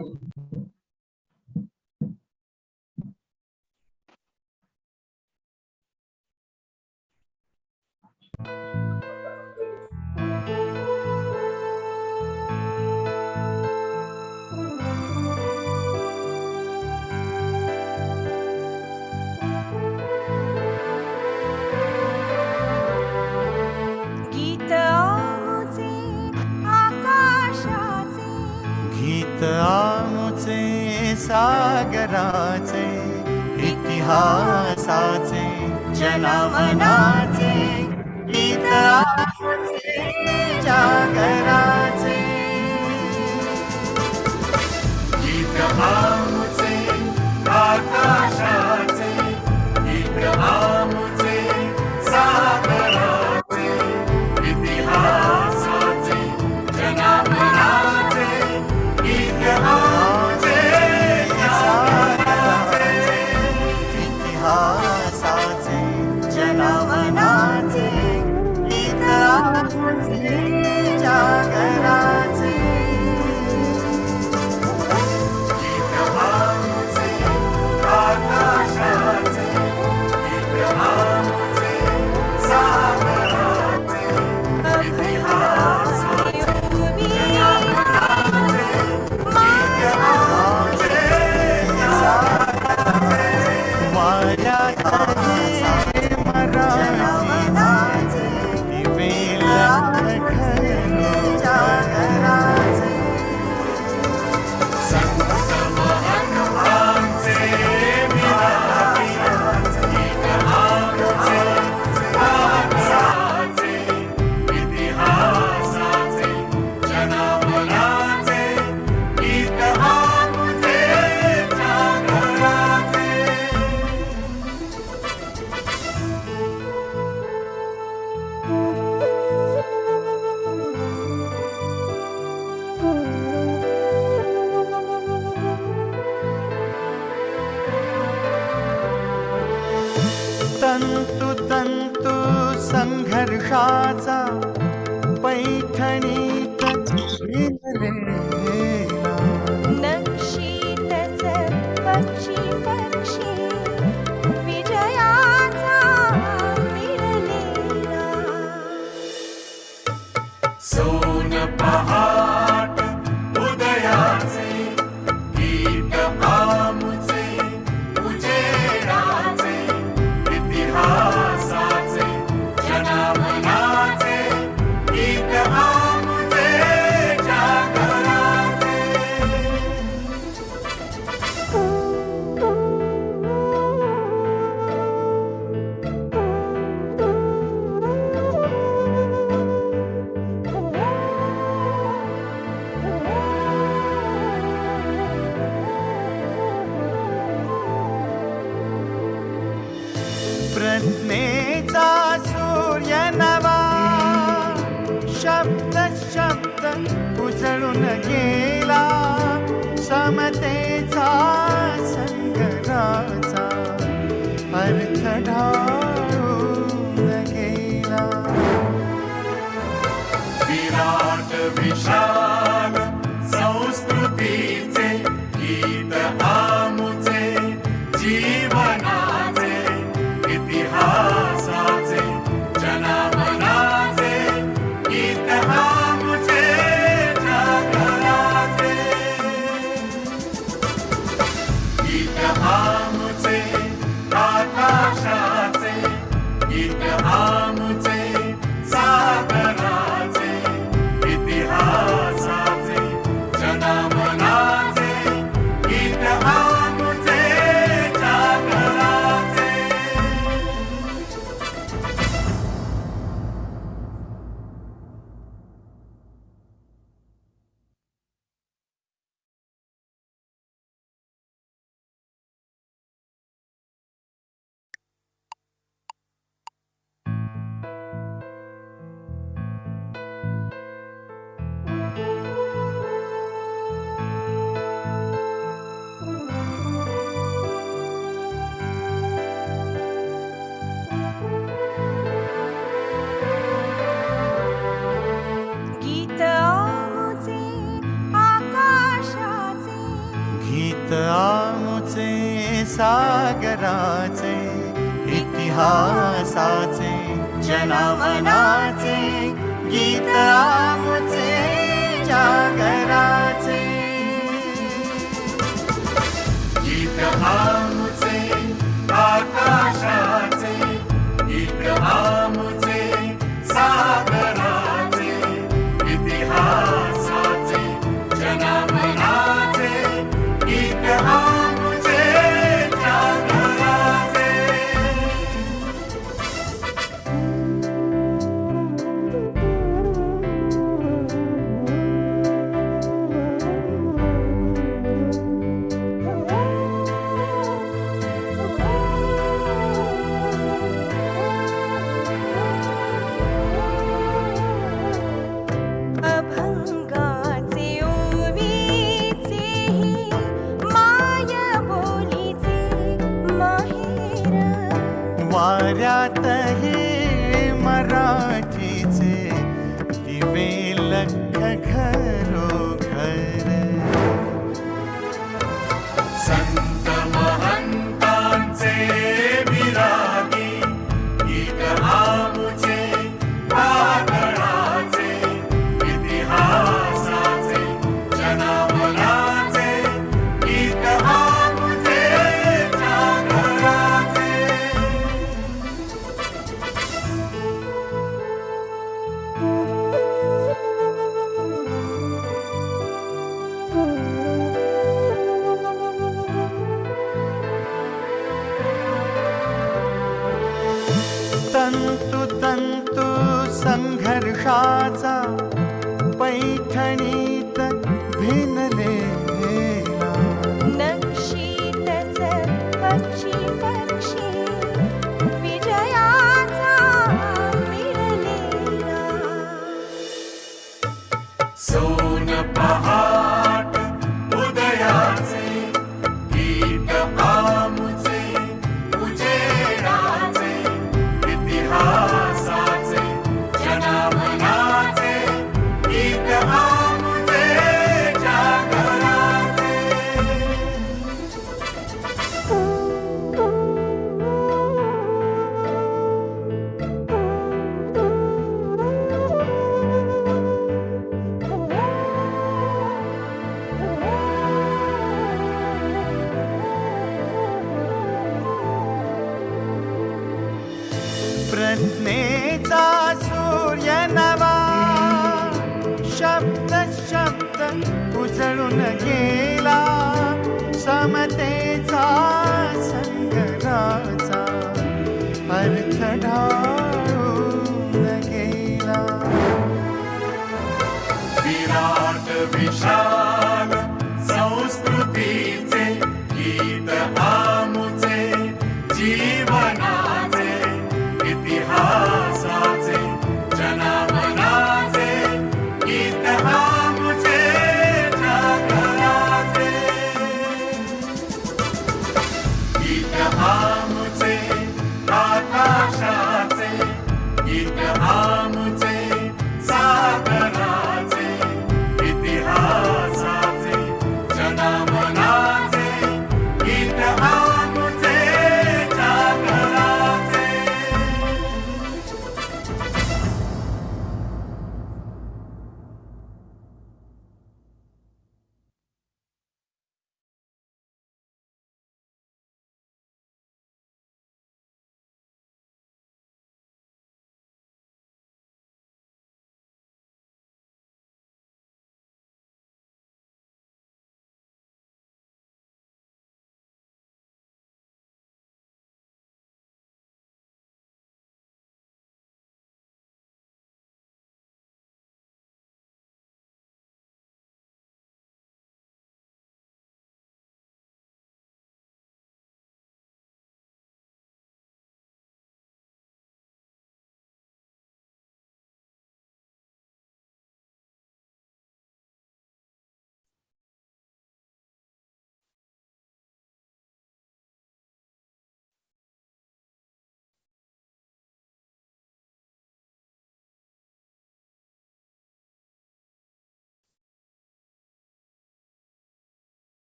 गीत आमुचे आकाशाचे, गीत आमुचे सागराचे, इतिहासाचे जनमनाचे, गीत आमुचे जागराचे. गीत आमुचे आकाशाचे, गीत आमुचे सागराचे, इतिहासाचे जनमनाचे, गीत आमुचे सागराचे, इतिहासाचे जनमनाचे, गीत आमुचे जागराचे. गीत आमुचे आकाशाचे, गीत आमुचे सागराचे, इतिहासाचे जनमनाचे, गीत आमुचे सागराचे. वाऱ्यातले मराठीचे दिवे लखनो जागराचे. संत महानुभावांचे विलापी गीत आमुचे सागराचे, इतिहासाचे जनमनाचे, गीत आमुचे जागराचे. तंतु तंतु संघर्षाचा पैठणीत विणलेला, नक्षीतच पक्षी पक्षी विजयाचा मिळलेला. सोन पहाट उदयाचे, गीत आमुचे उजेडाचे, इतिहासाचे जनमनाचे, गीत आमुचे जागराचे. प्रज्ञेचा सूर्य नवा, शब्द शब्द उजळून गेला, समतेचा संगराचा अर्थ ढाळून गेला. विराट विशाल संस्कृतीचे गीत आमुचे जीवनाचे, इतिहासाचे जनमनाचे, गीत आमुचे जागराचे. गीत आमुचे आकाशाचे, गीत आमुचे सागराचे, इतिहासाचे जनमनाचे, गीत आमुचे जागराचे. इतिहासाचे जनामनाचे गीत आमुचे जागराचे. गीत आमुचे आकाशाचे, गीत आमुचे सागराचे, इतिहासाचे जनामनाचे गीत आमुचे जागराचे. अभंगाचे ओवीचेही माया बोलीचे माहेर. वाऱ्यातही मराठीचे दिवे लख घरोघर. संत महंतांचे विरागी गीत आमुचे वादळाचे, इतिहासाचे जनामनाचे गीत आमुचे जागराचे. तंतु तंतु संघर्षाचा पैठणीत भिनलेला. नक्षीतच पक्षी पक्षी विजयाचा मिळलेला. सोन पहाट उदयाचे गीत आमुचे उजेडाचे, इतिहासाचे जनामनाचे गीत आमुचे जागराचे. प्रज्ञेचा सूर्य नवा शब्द शब्द उजळून गेला. समतेचा संगराचा अर्थ ढाळून गेला. विराट विशाल संस्कृतीचे गीत आमुचे जीवनाचे, इतिहासाचे जनामनाचे गीत आमुचे जागराचे. गीत आमुचे आकाशाचे, गीत आमुचे सागराचे, इतिहासाचे जनामनाचे गीत आमुचे जागराचे.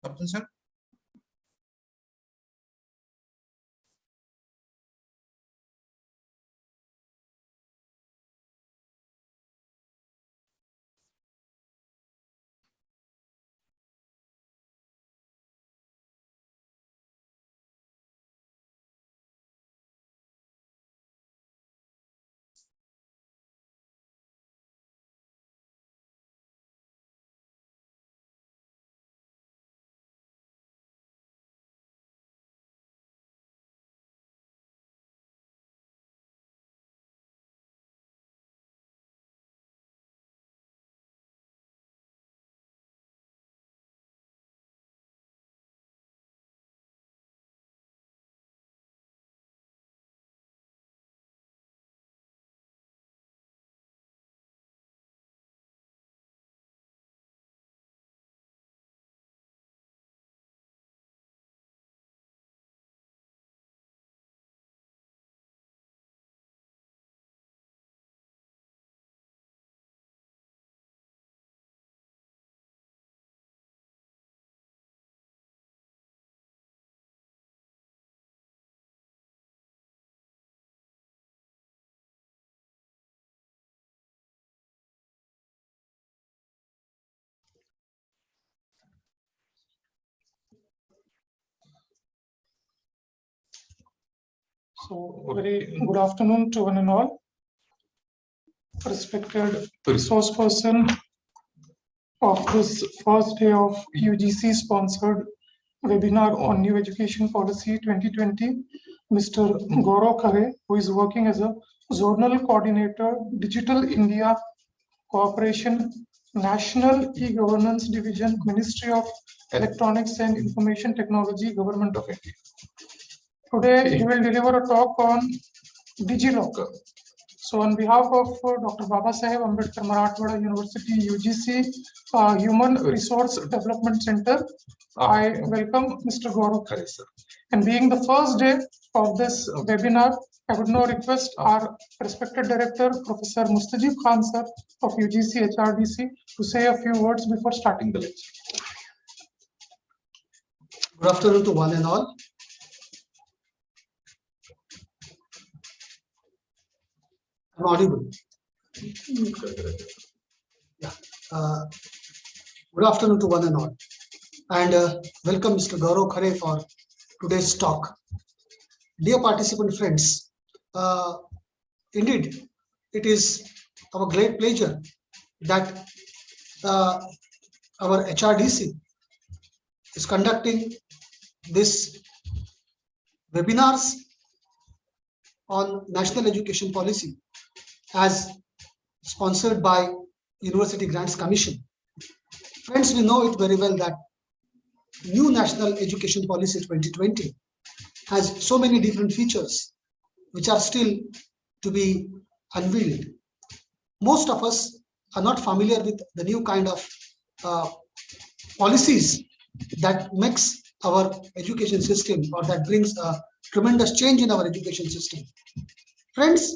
Upton sir. So, very good afternoon to one and all. Respected resource person of this first day of UGC sponsored webinar on New Education Policy 2020, Mr. Gaurav Khare, who is working as a Zonal Coordinator, Digital India Corporation, National E-Governance Division, Ministry of Electronics and Information Technology, Government of India. Today, he will deliver a talk on DigiLocker. So, on behalf of Dr. Babasaheb Ambedkar Marathwada University UGC Human Resource Development Center, I welcome Mr. Gaurav Khare, sir. And being the first day of this webinar, I would now request our respected director, Professor Mustajib Khan, sir, of UGC HRDC, to say a few words before starting the lecture. Good afternoon to one and all. I'm audible. Yeah. Good afternoon to one and all. And welcome Mr. Gaurav Khare for today's talk. Dear participant friends, indeed, it is our great pleasure that our HRDC is conducting this webinars on national education policy as sponsored by University Grants Commission. Friends, we know it very well that new National Education Policy 2020 has so many different features which are still to be unveiled. Most of us are not familiar with the new kind of policies that makes our education system, or that brings a tremendous change in our education system. Friends,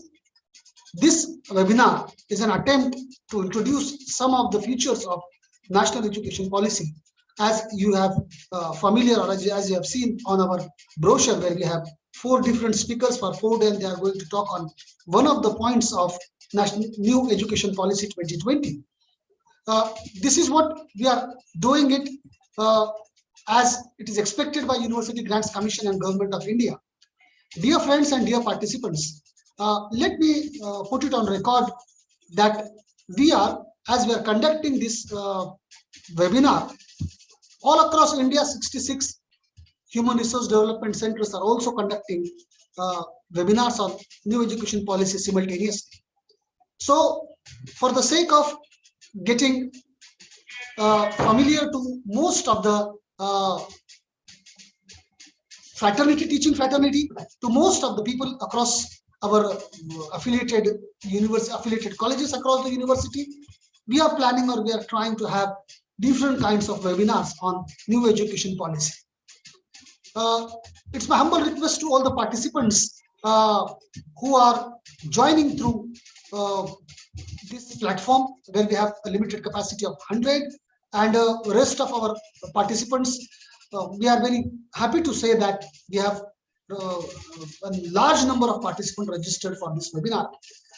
this webinar is an attempt to introduce some of the features of national education policy, as you have familiar, or as you have seen on our brochure, where we have 4 different speakers for 4 days. They are going to talk on one of the points of national new education policy 2020. This is what we are doing it as it is expected by University Grants Commission and Government of India. Dear friends and dear participants, let me put it on record that as we are conducting this webinar, all across India, 66 human resource development centers are also conducting webinars on new education policy simultaneously. So, for the sake of getting familiar to most of the teaching fraternity, to most of the people across our affiliated colleges across the university, we are planning, or we are trying to have different kinds of webinars on new education policy. It's my humble request to all the participants who are joining through this platform, where we have a limited capacity of 100, and rest of our participants. We are very happy to say that we have a large number of participants registered for this webinar.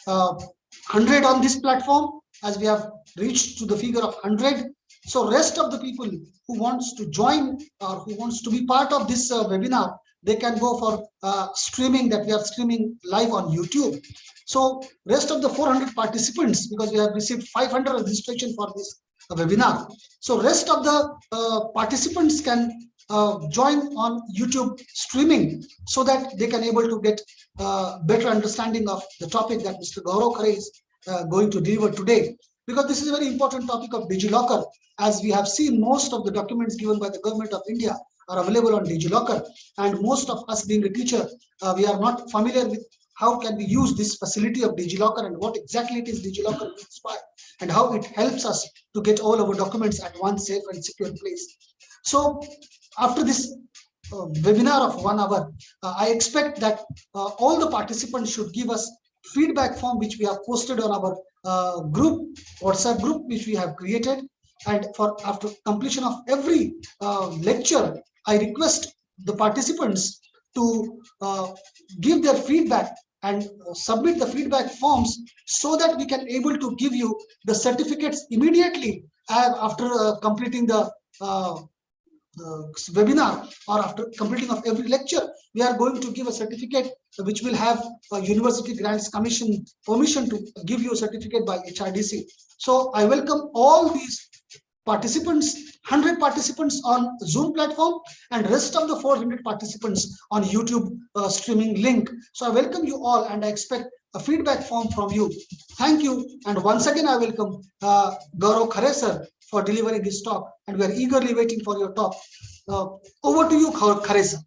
100 on this platform, as we have reached to the figure of 100. So rest of the people who wants to join or who wants to be part of this webinar, they can go for streaming, that we are streaming live on YouTube. So rest of the 400 participants, because we have received 500 registration for this webinar. So rest of the participants can join on YouTube streaming, so that they can able to get better understanding of the topic that Mr. Gaurav Khare is going to deliver today. Because this is a very important topic of DigiLocker. As we have seen, most of the documents given by the government of India are available on DigiLocker, and most of us being a teacher, we are not familiar with how can we use this facility of DigiLocker and what exactly it is DigiLocker means by, and how it helps us to get all our documents at one safe and secure place. So after this webinar of 1 hour, I expect that all the participants should give us feedback form, which we have posted on our group, WhatsApp group, which we have created. And for after completion of every lecture, I request the participants to give their feedback and submit the feedback forms, so that we can able to give you the certificates immediately after completing the webinar, or after completing of every lecture. We are going to give a certificate which will have a University Grants Commission permission to give you a certificate by HRDC. So I welcome all these participants, 100 participants on Zoom platform, and rest of the 400 participants on YouTube streaming link. So I welcome you all, and I expect a feedback form from you. Thank you. And once again, I welcome Gaurav Khare sir for delivering his talk, and we are eagerly waiting for your talk. Over to you, Khare sir.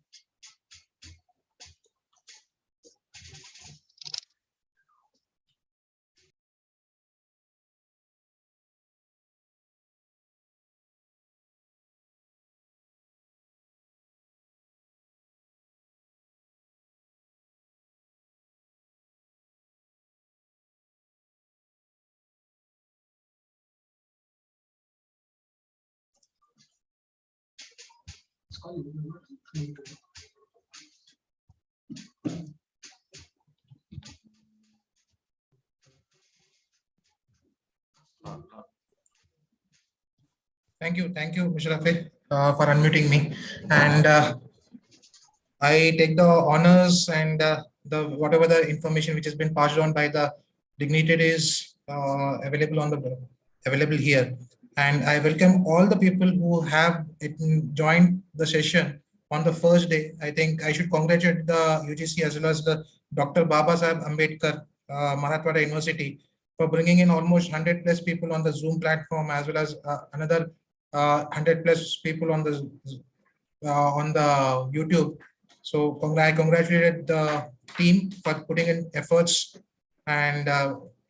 Thank you, Mr. Rafi, for unmuting me. And I take the honors and the whatever the information which has been passed on by the dignitaries available here. And I welcome all the people who have joined the session on the first day. I think I should congratulate the UGC as well as the Dr. Babasaheb Ambedkar, Marathwada University, for bringing in almost 100 plus people on the Zoom platform, as well as another 100 plus people on the YouTube. So I congratulated the team for putting in efforts and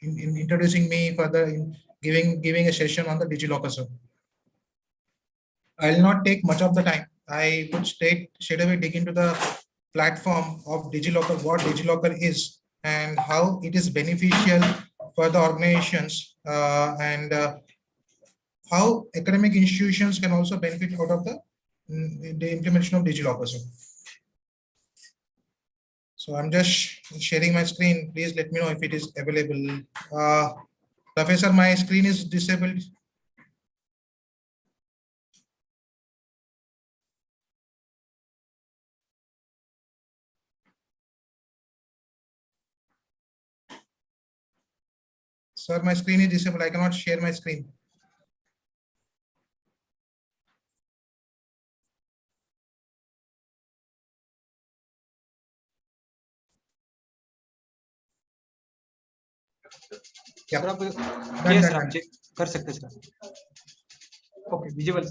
in introducing me further in giving a session on the DigiLocker. So I'll not take much of the time. I would straight away dig into the platform of DigiLocker, what DigiLocker is and how it is beneficial for the organizations, and how academic institutions can also benefit out of the implementation of DigiLocker. So I'm just sharing my screen. Please let me know if it is available. Professor, my screen is disabled. Sir, my screen is disabled. I cannot share my screen. Sir आप yes sir आप check कर सकते हैं sir okay visible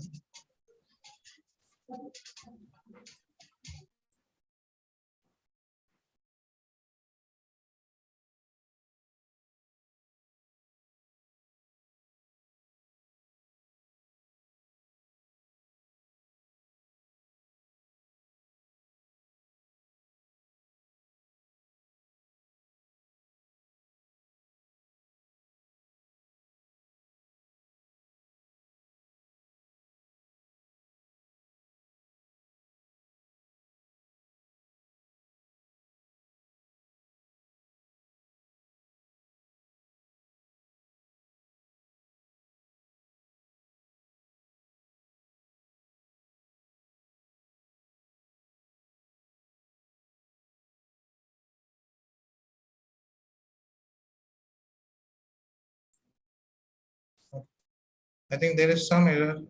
I think there is some error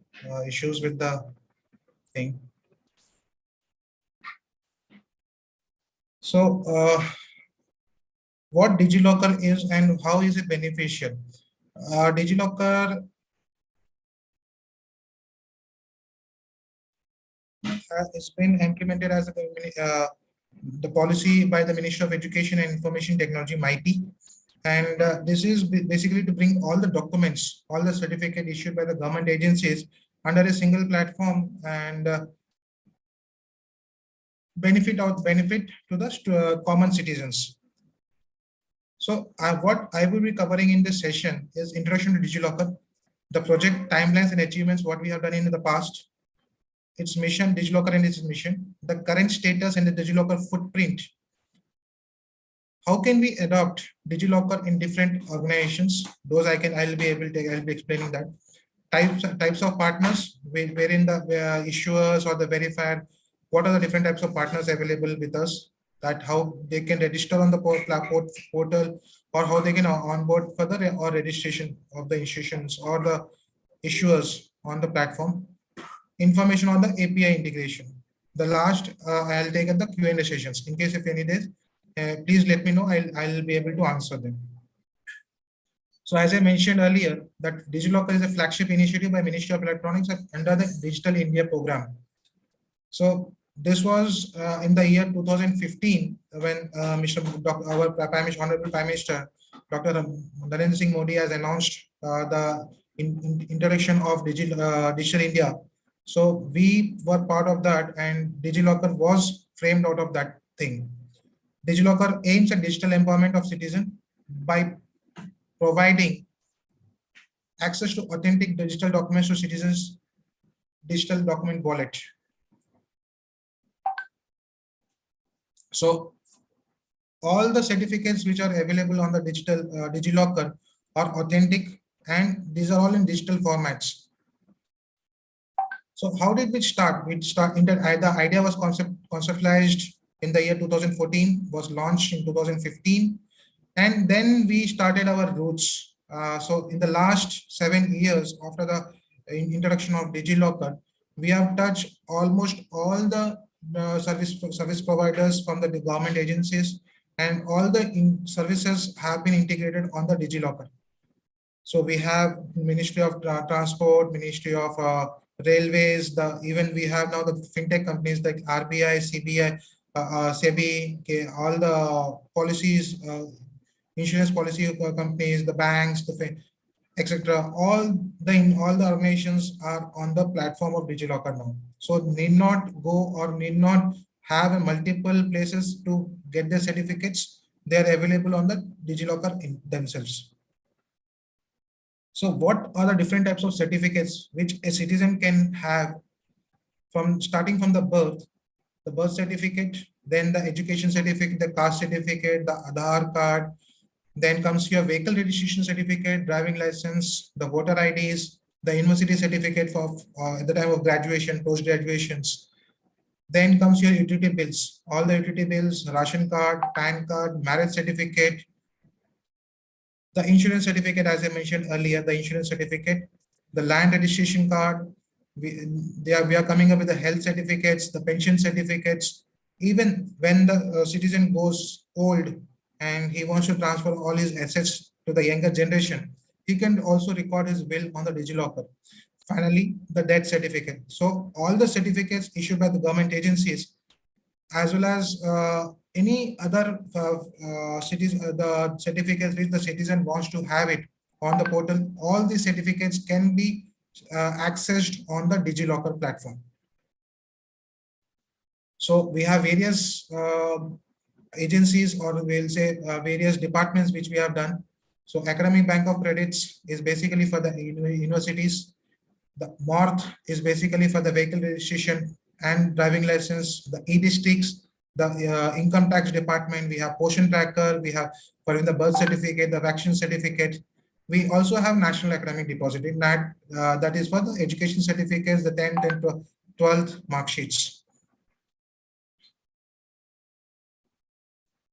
issues with the thing. So what DigiLocker is and how is it beneficial? DigiLocker has been implemented as the policy by the Ministry of Education and Information Technology, MIT. And this is basically to bring all the documents, all the certificate issued by the government agencies under a single platform and benefit to the common citizens. So what I will be covering in this session is introduction to DigiLocker, the project timelines and achievements, what we have done in the past, its mission, DigiLocker and its mission, the current status and the DigiLocker footprint. How can we adopt DigiLocker in different organizations? Those I'll be explaining that. Types of partners, wherein the issuers or the verifier, what are the different types of partners available with us, that how they can register on the portal, or how they can onboard further or registration of the institutions or the issuers on the platform. Information on the API integration. The last I'll take at the Q&A sessions. In case if any days, please let me know. I'll be able to answer them. So as I mentioned earlier, that DigiLocker is a flagship initiative by Ministry of Electronics under the Digital India program. So this was in the year 2015 when our Honorable Prime Minister, Dr. Narendra Singh Modi has announced the introduction of Digital India. So we were part of that, and DigiLocker was framed out of that thing. DigiLocker aims at digital empowerment of citizens by providing access to authentic digital documents to citizens' digital document wallet. So all the certificates which are available on the DigiLocker are authentic, and these are all in digital formats. So how did we start? The idea was conceptualized in the year 2014, was launched in 2015, and then we started our roots. So in the last 7 years after the introduction of DigiLocker, we have touched almost all the service providers from the government agencies, and all the services have been integrated on the DigiLocker. So we have Ministry of Transport, Ministry of Railways, even we have now the fintech companies like RBI, CBI, SEBI, all the policies, insurance policy companies, the banks, etc. All the organizations are on the platform of DigiLocker now. So need not go or need not have multiple places to get their certificates. They are available on the DigiLocker themselves. So what are the different types of certificates which a citizen can have starting from the birth certificate, then the education certificate, the caste certificate, the Aadhaar card, then comes your vehicle registration certificate, driving license, the voter IDs, the university certificate for at the time of graduation, post-graduations. Then comes your utility bills, all the utility bills, ration card, PAN card, marriage certificate, the insurance certificate, as I mentioned earlier, the insurance certificate, the land registration card. We are coming up with the health certificates, the pension certificates. Even when the citizen goes old and he wants to transfer all his assets to the younger generation, he can also record his will on the DigiLocker. Finally, the death certificate. So all the certificates issued by the government agencies, as well as any other the certificates which the citizen wants to have it on the portal, all these certificates can be accessed on the DigiLocker platform. So we have various agencies, or we'll say various departments which we have done. So Academic Bank of Credits is basically for the universities. The MORTH is basically for the vehicle registration and driving license. The e-districts, the income tax department, we have portion tracker, we have for the birth certificate, the vaccine certificate. We also have National Academic Depository, that is for the education certificates, the 10th and 12th mark sheets.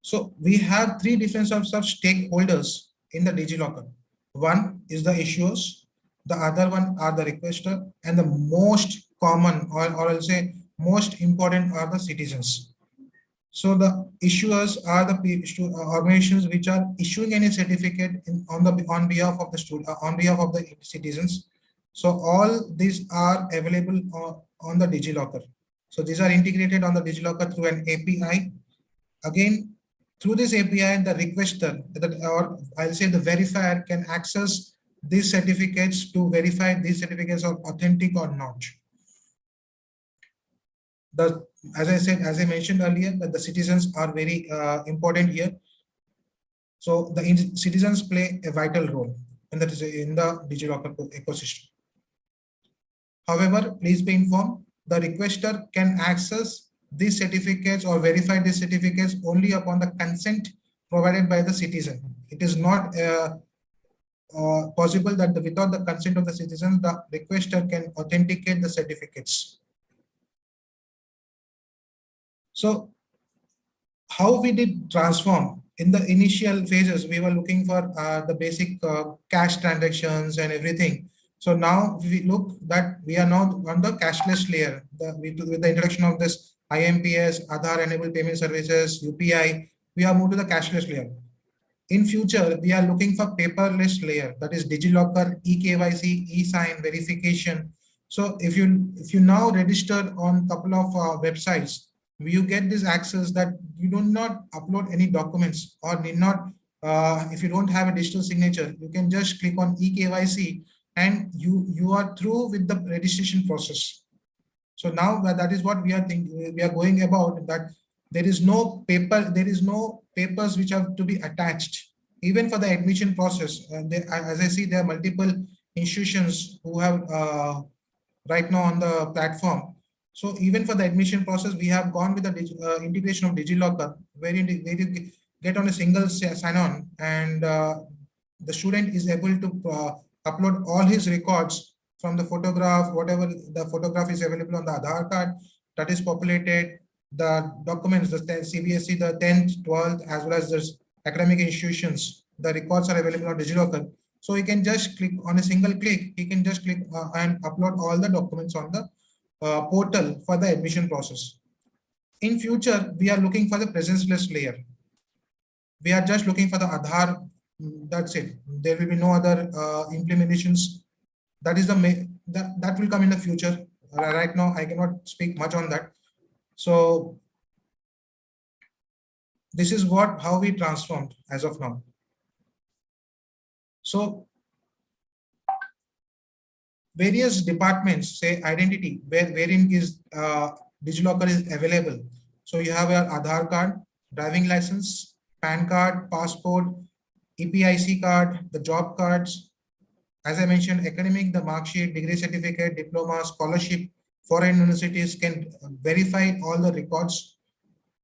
So we have three different sorts of stakeholders in the DigiLocker. One is the issuers, the other one are the requester, and the most common, or I'll say most important, are the citizens. So the issuers are the organizations which are issuing any certificate on behalf of the student, on behalf of the citizens. So all these are available on the DigiLocker. So these are integrated on the DigiLocker through an API. Again, through this API, the requester, or I'll say the verifier, can access these certificates to verify these certificates are authentic or not. As I mentioned earlier, that the citizens are very important here. So the citizens play a vital role in the DigiLocker ecosystem. However, please be informed, the requester can access these certificates or verify these certificates only upon the consent provided by the citizen. It is not possible that without the consent of the citizen, the requester can authenticate the certificates. So how we did transform? In the initial phases, we were looking for the basic cash transactions and everything. So now we look that we are now on the cashless layer. With the introduction of this IMPS, Aadhaar enabled payment services, UPI, we are moved to the cashless layer. In future, we are looking for paperless layer, that is DigiLocker, eKYC, e-sign verification. So if you now register on a couple of websites, you get this access that you do not upload any documents, or need not, if you don't have a digital signature, you can just click on eKYC and you are through with the registration process. So now that is what we are thinking, we are going about, that there is no papers which have to be attached. Even for the admission process, as I see, there are multiple institutions who have right now on the platform. So even for the admission process, we have gone with the integration of DigiLocker, where you get on a single sign-on, and the student is able to upload all his records from the photograph, whatever the photograph is available on the Aadhaar card, that is populated, the documents, the CBSE, the 10th, 12th, as well as the academic institutions, the records are available on DigiLocker. So he can just click on a single click, he can just click and upload all the documents on the portal for the admission process. In future, we are looking for the presenceless layer. We are just looking for the Aadhaar, that's it. There will be no other implementations. That is that will come in the future. Right now, I cannot speak much on that. So this is how we transformed as of now. So various departments, say identity, wherein is DigiLocker is available. So you have your Aadhaar card, driving license, PAN card, passport, EPIC card, the job cards. As I mentioned, academic, the mark sheet, degree certificate, diploma, scholarship, foreign universities can verify all the records.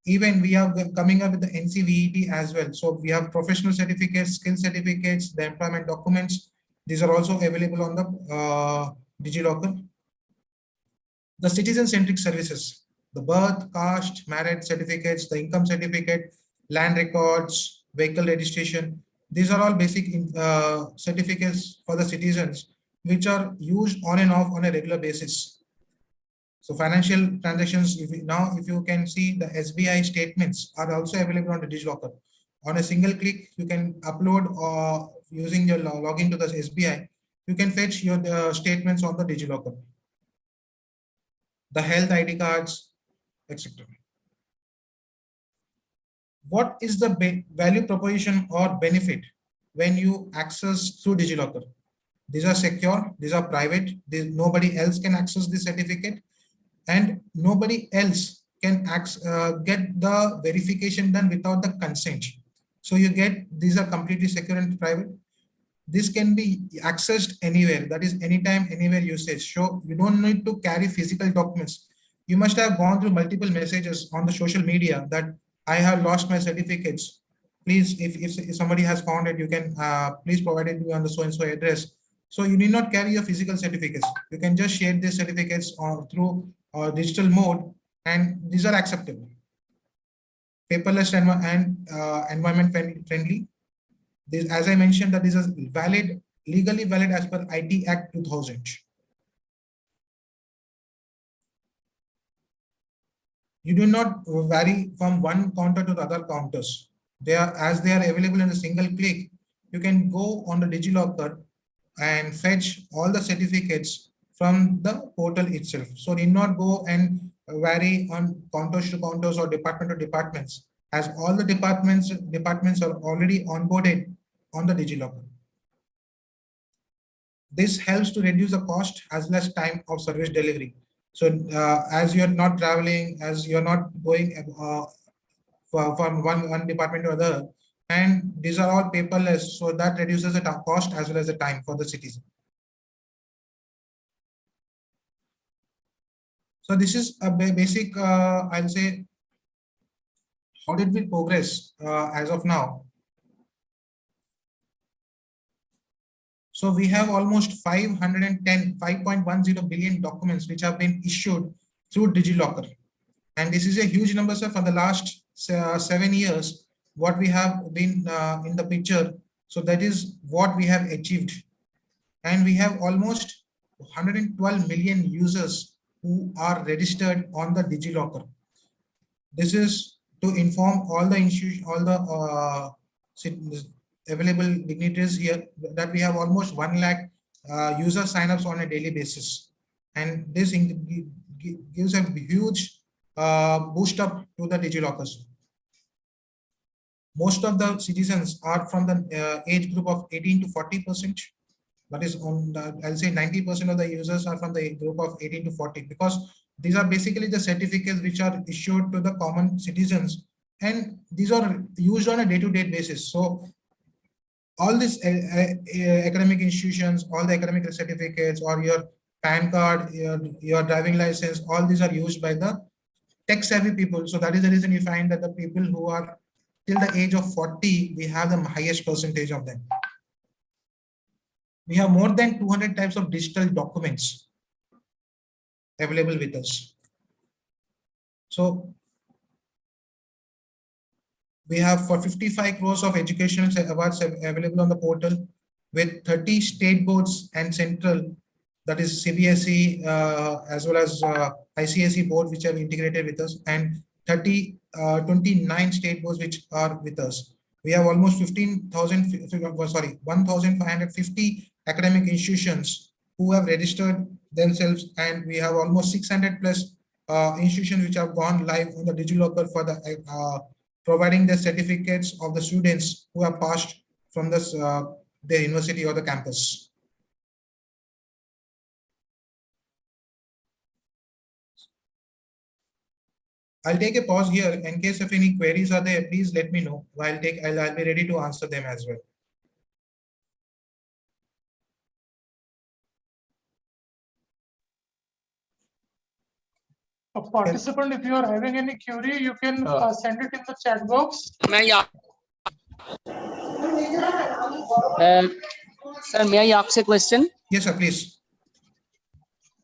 Even we are coming up with the NCVET as well. So we have professional certificates, skill certificates, the employment documents. These are also available on the DigiLocker. The citizen-centric services, the birth, caste, marriage certificates, the income certificate, land records, vehicle registration. These are all basic certificates for the citizens, which are used on and off on a regular basis. So financial transactions, if you can see, the SBI statements are also available on the DigiLocker. On a single click, you can upload using your login to the SBI. You can fetch your statements on the DigiLocker. The health ID cards, etc. What is the value proposition or benefit when you access through DigiLocker? These are secure, these are private, nobody else can access this certificate, and nobody else can get the verification done without the consent. So these are completely secure and private. This can be accessed anywhere, that is anytime, anywhere usage. So you don't need to carry physical documents. You must have gone through multiple messages on the social media that I have lost my certificates. Please, if somebody has found it, you can please provide it to me on the so-and-so address. So you need not carry your physical certificates. You can just share these certificates through digital mode, and these are acceptable. Paperless and environment friendly. This, as I mentioned, that is a valid legally valid as per IT Act 2000. You do not vary from one counter to the other counters. They are available in a single click. You can go on the DigiLocker and fetch all the certificates from the portal itself. So need not go and vary on counters to counters or department to departments, as all the departments are already onboarded on the DigiLocker. This helps to reduce the cost as well as time of service delivery. So as you're not traveling, as you're not going from one department to other, and these are all paperless, so that reduces the cost as well as the time for the citizen. So this is a basic, I'll say, how did we progress as of now? So we have almost 510 billion documents which have been issued through DigiLocker. And this is a huge number, sir, for the last 7 years, what we have been in the picture. So that is what we have achieved. And we have almost 112 million users who are registered on the DigiLocker. This is to inform all the available dignitaries here that we have almost 1 lakh user signups on a daily basis. And this gives a huge boost up to the DigiLockers. Most of the citizens are from the age group of 18 to 40%. That is on the, I'll say 90% of the users are from the group of 18 to 40, because these are basically the certificates which are issued to the common citizens, and these are used on a day-to-day basis. So all these academic institutions, all the academic certificates, or your PAN card, your driving license, all these are used by the tech-savvy people. So that is the reason you find that the people who are till the age of 40, we have the highest percentage of them. We have more than 200 types of digital documents available with us. So we have for 55 crores of educational awards available on the portal, with 30 state boards and central, that is CBSE as well as ICSE board, which have integrated with us, and 29 state boards which are with us. We have almost 1,550 academic institutions who have registered themselves, and we have almost 600 plus institutions which have gone live on the DigiLocker for the providing the certificates of the students who have passed from this their university or the campus. I'll take a pause here. In case if any queries are there, please let me know. I'll be ready to answer them as well. A participant, if you are having any query, you can send it in the chat box. Sir, may I ask a question? Yes, sir, please.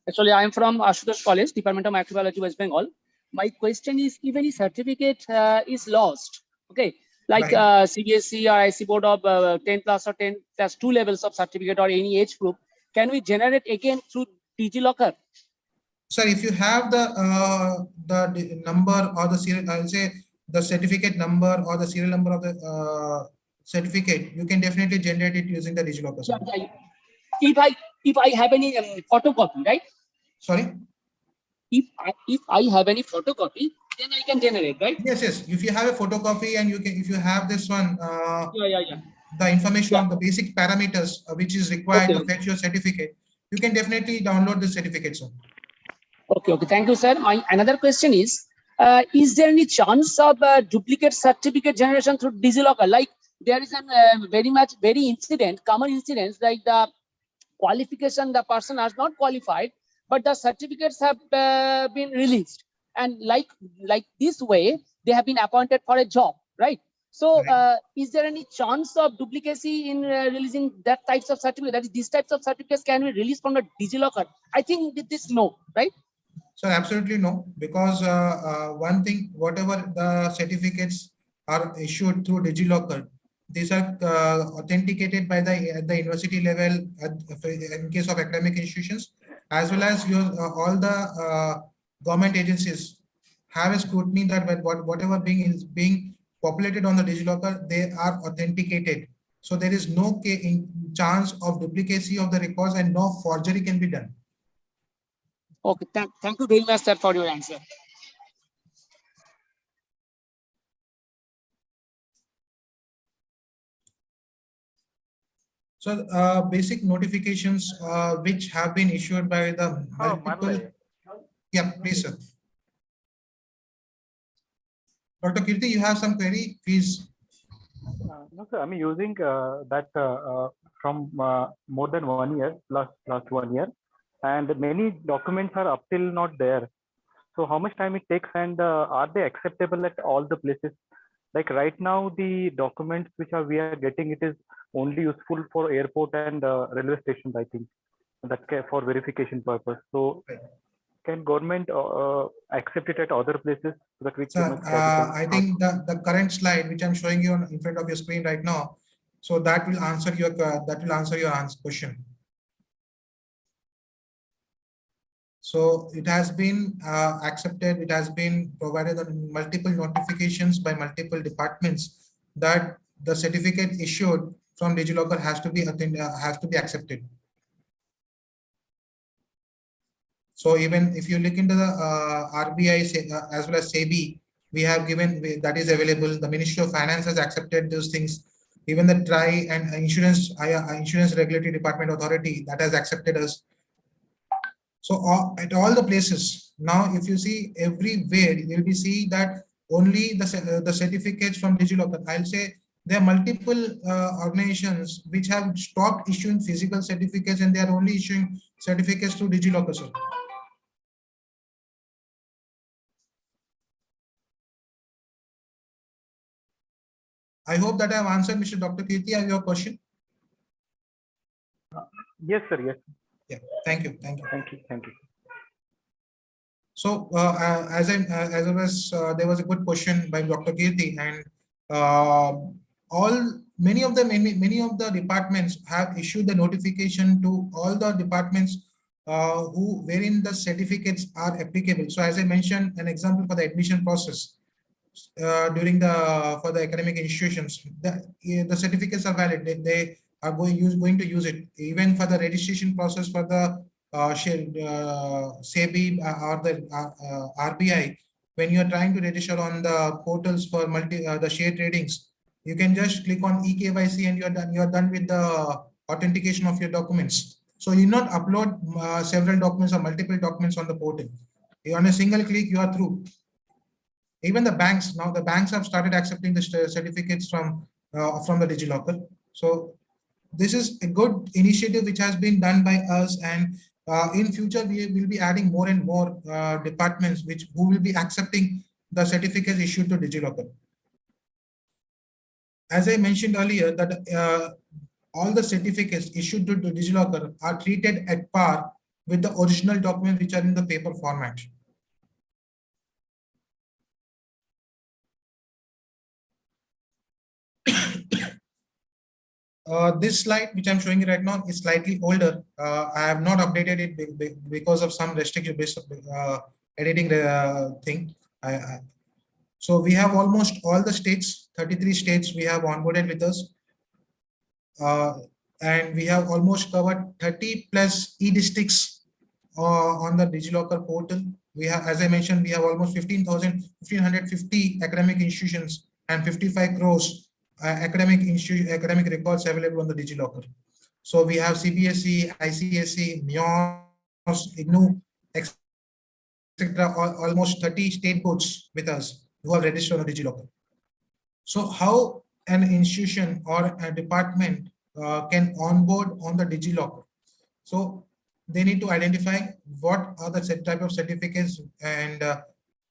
Actually, I am from Ashutosh College, Department of Microbiology, West Bengal. My question is, if any certificate is lost, okay, like Right. CBSE or IC board of 10 plus or 10 plus 2 levels of certificate or any age group, can we generate again through DigiLocker? Sir, if you have the number or the serial, I'll say the certificate number or the serial number of the certificate, you can definitely generate it using the DigiLocker. Yeah, yeah. If I have any photocopy, right? Sorry. If I have any photocopy, then I can generate, right? Yes, yes. If you have a photocopy and you can, if you have this one, Yeah. the information on the basic parameters which is required to fetch your certificate, you can definitely download the certificate, sir. Okay. Thank you, sir. My another question is there any chance of duplicate certificate generation through DigiLocker? Like there is an common incidents, like the qualification, the person has not qualified, but the certificates have been released, and like this way they have been appointed for a job, right? So is there any chance of duplicacy in releasing that types of certificate? That is, these types of certificates can be released from the DigiLocker? I think this no, right? So absolutely no, because one thing, whatever the certificates are issued through DigiLocker, these are authenticated by at the university level in case of academic institutions, as well as your all the government agencies have a scrutiny that whatever is being populated on the DigiLocker, they are authenticated. So there is no chance of duplicacy of the records and no forgery can be done. Okay, thank you very much, sir, for your answer. So basic notifications which have been issued by the multiple. Yeah, please, sir. Dr. Kirti, you have some query, please. No, sir, I'm using that from more than 1 year, last 1 year, and many documents are up till not there. So how much time it takes, and are they acceptable at all the places? Like right now, the documents which we are getting, it is only useful for airport and railway stations, I think, that for verification purpose. So can government accept it at other places so that we can? I think the current slide which I'm showing you in front of your screen right now, so that will answer your question. So it has been accepted. It has been provided on multiple notifications by multiple departments that the certificate issued from DigiLocker has to be accepted. So even if you look into the RBI as well as SEBI, we have given that is available. The Ministry of Finance has accepted those things. Even the TRI and Insurance Regulatory Department Authority that has accepted us. So at all the places now, if you see everywhere, you will be seeing that only the certificates from DigiLocker. I'll say there are multiple organizations which have stopped issuing physical certificates and they are only issuing certificates through DigiLocker, sir. I hope that I have answered, Mr. Dr. Kirti, your question. Yes, sir. Yes. Yeah. Thank you. Thank you. Thank you. Thank you. So as I was, there was a good question by Dr. Kirti, and many of the departments have issued the notification to all the departments wherein the certificates are applicable. So as I mentioned, an example for the admission process for the academic institutions, the certificates are valid. They are going to use it. Even for the registration process for the SEBI or the RBI, when you are trying to register on the portals for the share tradings, you can just click on eKYC and you are done with the authentication of your documents. So you not upload several documents or multiple documents on the portal. On a single click, you are through. Even the banks, now the banks have started accepting the certificates from the DigiLocker. So this is a good initiative which has been done by us, and in future we will be adding more and more departments who will be accepting the certificates issued to DigiLocker. As I mentioned earlier, that all the certificates issued to DigiLocker are treated at par with the original documents which are in the paper format. This slide, which I'm showing you right now, is slightly older. I have not updated it because of some restriction based editing thing. So we have almost all the states, 33 states we have onboarded with us. And we have almost covered 30 plus e-districts on the DigiLocker portal. We have, as I mentioned, we have almost 1,550 academic institutions and 55 crores academic records available on the DigiLocker. So we have CBSE, ICSE, NEOS, IGNU, etc. Almost 30 state boards with us who are registered on the DigiLocker. So how an institution or a department can onboard on the DigiLocker? So they need to identify what are the type of certificates and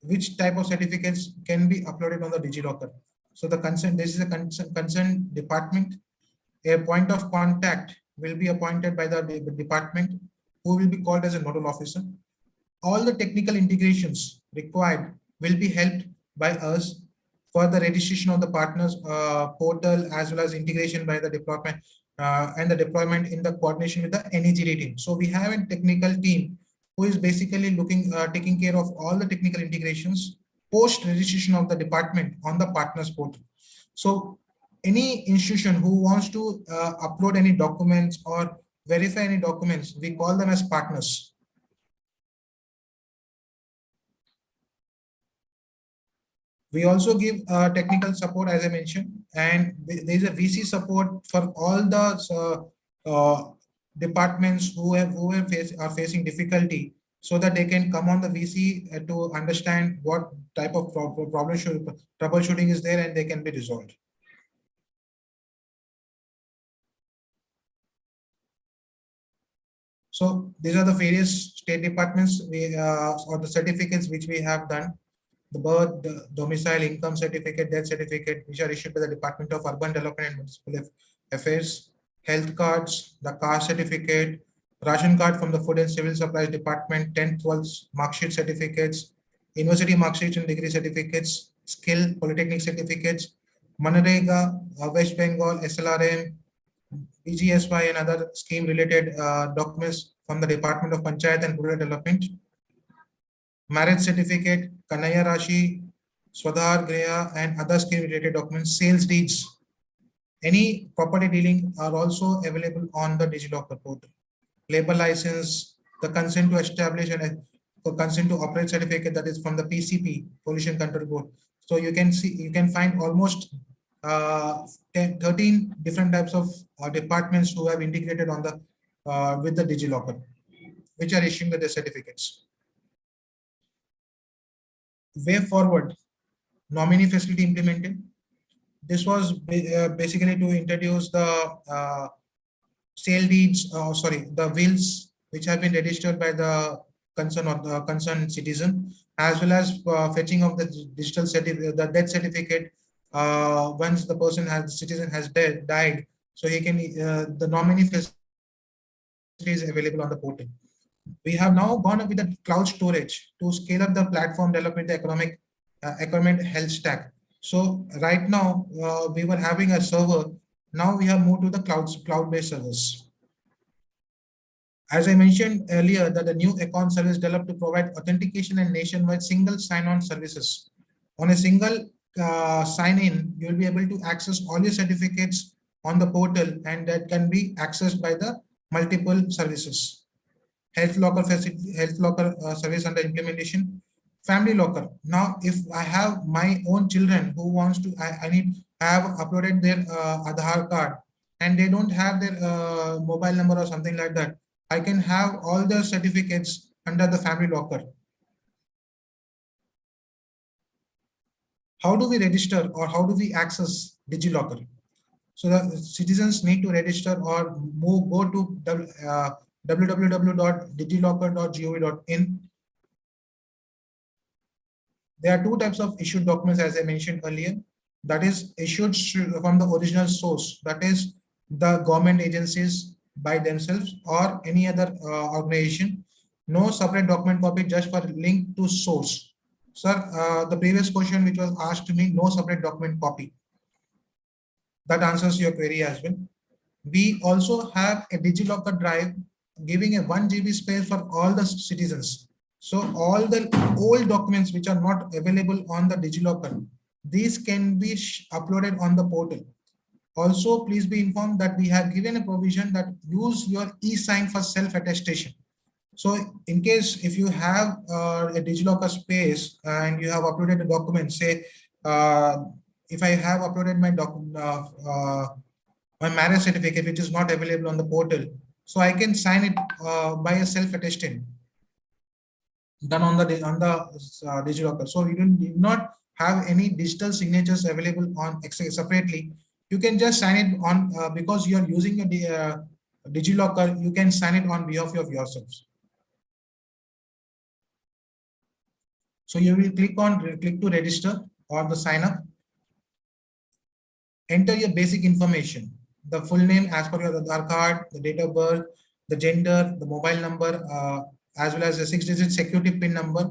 which type of certificates can be uploaded on the DigiLocker. So this is a concerned department. A point of contact will be appointed by the department, who will be called as a nodal officer. All the technical integrations required will be helped by us, for the registration of the partners portal, as well as integration by the deployment and the deployment in the coordination with the NEGD team. So we have a technical team who is basically taking care of all the technical integrations post registration of the department on the partners portal. So any institution who wants to upload any documents or verify any documents, we call them as partners. We also give technical support, as I mentioned, and there is a VC support for all the departments who are facing difficulty, so that they can come on the VC to understand what type of troubleshooting is there, and they can be resolved. So these are the various state departments or the certificates which we have done. The birth, the domicile, income certificate, death certificate, which are issued by the Department of Urban Development and Municipal Affairs, health cards, the caste certificate, ration card from the Food and Civil Supplies Department, 10th, 12th mark sheet certificates, university mark sheets and degree certificates, skill, polytechnic certificates, Manrega, West Bengal, SLRM, PGSY and other scheme related documents from the Department of Panchayat and Rural Development, marriage certificate, Kanaya Rashi, Swadhar Greha and other scheme related documents, sales deeds, any property dealing are also available on the DigiLocker portal. Labor license, the consent to establish and consent to operate certificate, that is from the PCP, Pollution Control Board. So you can see, you can find almost 13 different types of departments who have integrated on the with the DigiLocker, which are issuing the certificates. Way forward, nominee facility implemented. This was basically to introduce the sale deeds, the wills which have been registered by the concerned citizen, as well as fetching of the digital certificate, the death certificate once the citizen has died. So he can the nominee facility is available on the portal. We have now gone up with the cloud storage to scale up the platform development, the economic health stack. So right now we were having a server. Now we have moved to the cloud-based servers. As I mentioned earlier, that the new account service developed to provide authentication and nationwide single sign-on services. On a single sign-in, you will be able to access all your certificates on the portal, and that can be accessed by the multiple services. Health locker service under implementation. Family locker. Now, if I have my own children who wants to, I have uploaded their Aadhaar card and they don't have their mobile number or something like that, I can have all the certificates under the family locker. How do we register or how do we access DigiLocker? So the citizens need to register or go to www.digilocker.gov.in. There are two types of issued documents, as I mentioned earlier. That is issued from the original source, that is the government agencies by themselves or any other organization. No separate document copy, just for link to source. Sir, the previous question which was asked to me, no separate document copy. That answers your query as well. We also have a DigiLocker drive giving a 1 GB space for all the citizens. So all the old documents which are not available on the DigiLocker, these can be uploaded on the portal. Also, please be informed that we have given a provision that use your e-sign for self-attestation. So in case if you have a DigiLocker space and you have uploaded a document, say if I have uploaded my my marriage certificate, which is not available on the portal, so I can sign it by a self-attesting done on the DigiLocker. So you do not have any digital signatures available on separately. You can just sign it on because you are using your DigiLocker. You can sign it on behalf of yourselves. So you will click to register or the sign up. Enter your basic information, the full name as per your Aadhaar card, the date of birth, the gender, the mobile number, as well as a 6-digit security PIN number,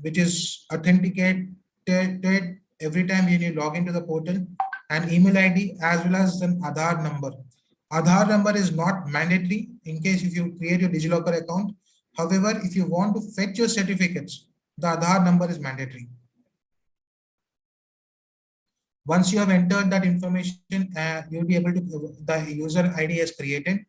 which is authenticated every time when you log into the portal, an email ID as well as an Aadhaar number. Aadhaar number is not mandatory in case if you create your DigiLocker account. However, if you want to fetch your certificates, the Aadhaar number is mandatory. Once you have entered that information, you'll be able to, the user ID is created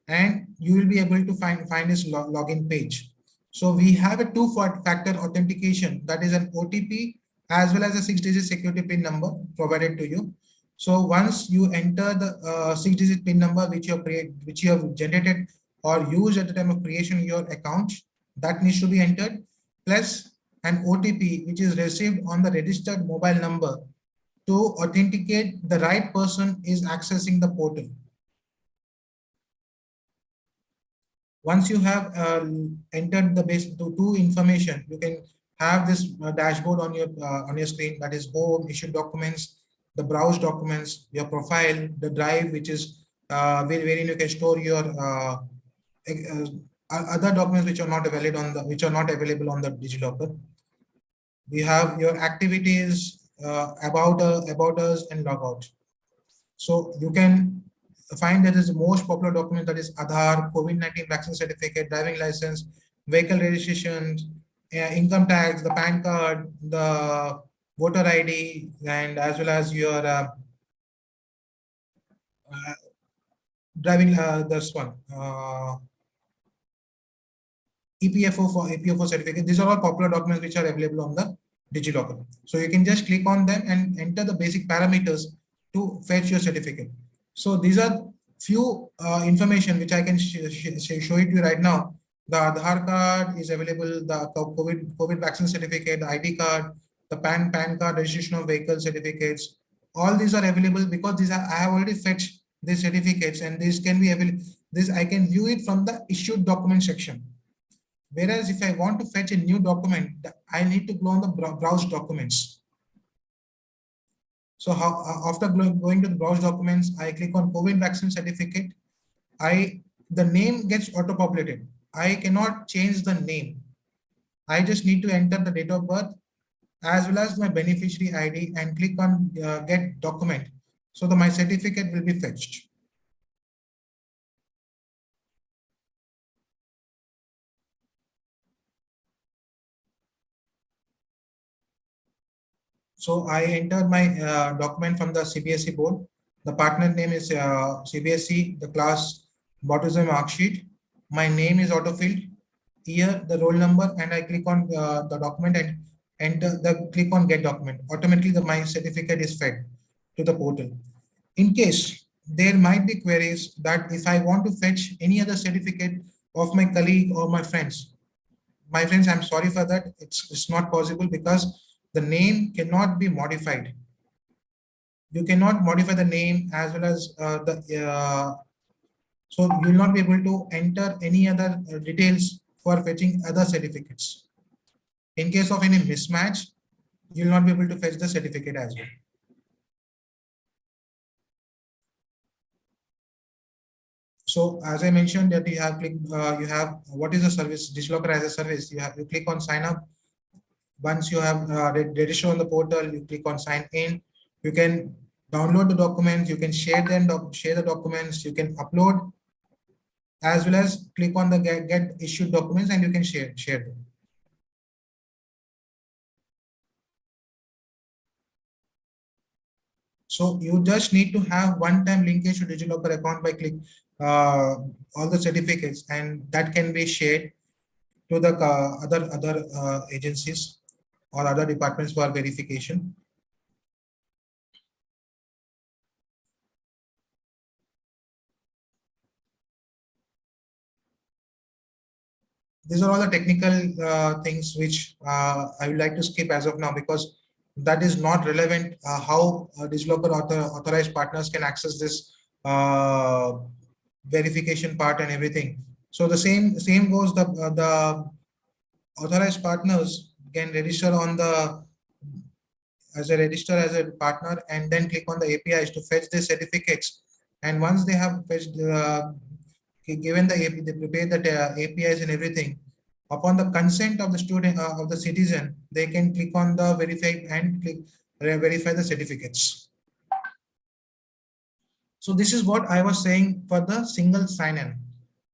and you will be able to find this login page. So we have a two-factor authentication, that is an OTP as well as a 6-digit security PIN number provided to you. So once you enter the 6-digit PIN number which you have generated or used at the time of creation of your account, that needs to be entered, plus an OTP which is received on the registered mobile number to authenticate the right person is accessing the portal. Once you have entered the base two information, you can have this dashboard on your screen, that is home, issued documents, the browse documents, your profile, the drive, which is wherein you can store your other documents which are not available on the DigiLocker. We have your activities, about us and logout. So you can find that is the most popular document, that is Aadhaar, COVID-19 vaccine certificate, driving license, vehicle registration, income tax, the PAN card, the voter ID, and as well as your driving this one EPFO certificate. These are all popular documents which are available on the DigiLocker. So you can just click on them and enter the basic parameters to fetch your certificate. So these are few information which I can show it to you right now. The Aadhaar card is available, the COVID vaccine certificate, the ID card, the PAN card, registration of vehicle certificates. All these are available because these are, I have already fetched these certificates, and these can be available. This I can view it from the issued document section. Whereas if I want to fetch a new document, I need to go on the browse documents. So after going to the browse documents, I click on COVID vaccine certificate. The name gets auto-populated. I cannot change the name. I just need to enter the date of birth as well as my beneficiary ID and click on get document. So my certificate will be fetched. So I entered my document from the CBSE board. The partner name is CBSE, the class baptism mark sheet. My name is auto-filled, year, the roll number, and I click on the document and enter click on get document. Automatically my certificate is fed to the portal. In case there might be queries that if I want to fetch any other certificate of my colleague or my friends, I'm sorry for that. It's not possible because the name cannot be modified. You cannot modify the name as well as so you will not be able to enter any other details for fetching other certificates. In case of any mismatch, you will not be able to fetch the certificate as well. So as I mentioned that you have what is the service, DigiLocker as a service. You click on sign up. Once you have registered on the portal, you click on sign in. You can download the documents, you can share the documents, you can upload, as well as click on the get issued documents and you can share them. So you just need to have one-time linkage to DigiLocker account by click all the certificates, and that can be shared to the other agencies or other departments for verification. These are all the technical things which I would like to skip as of now, because that is not relevant how DigiLocker authorized partners can access this verification part and everything. So the same goes, the authorized partners can register on the as a partner and then click on the APIs to fetch the certificates. And once they have fetched given the they prepare the APIs and everything, upon the consent of the student of the citizen, they can click on the verify and click verify the certificates. So this is what I was saying for the single sign-in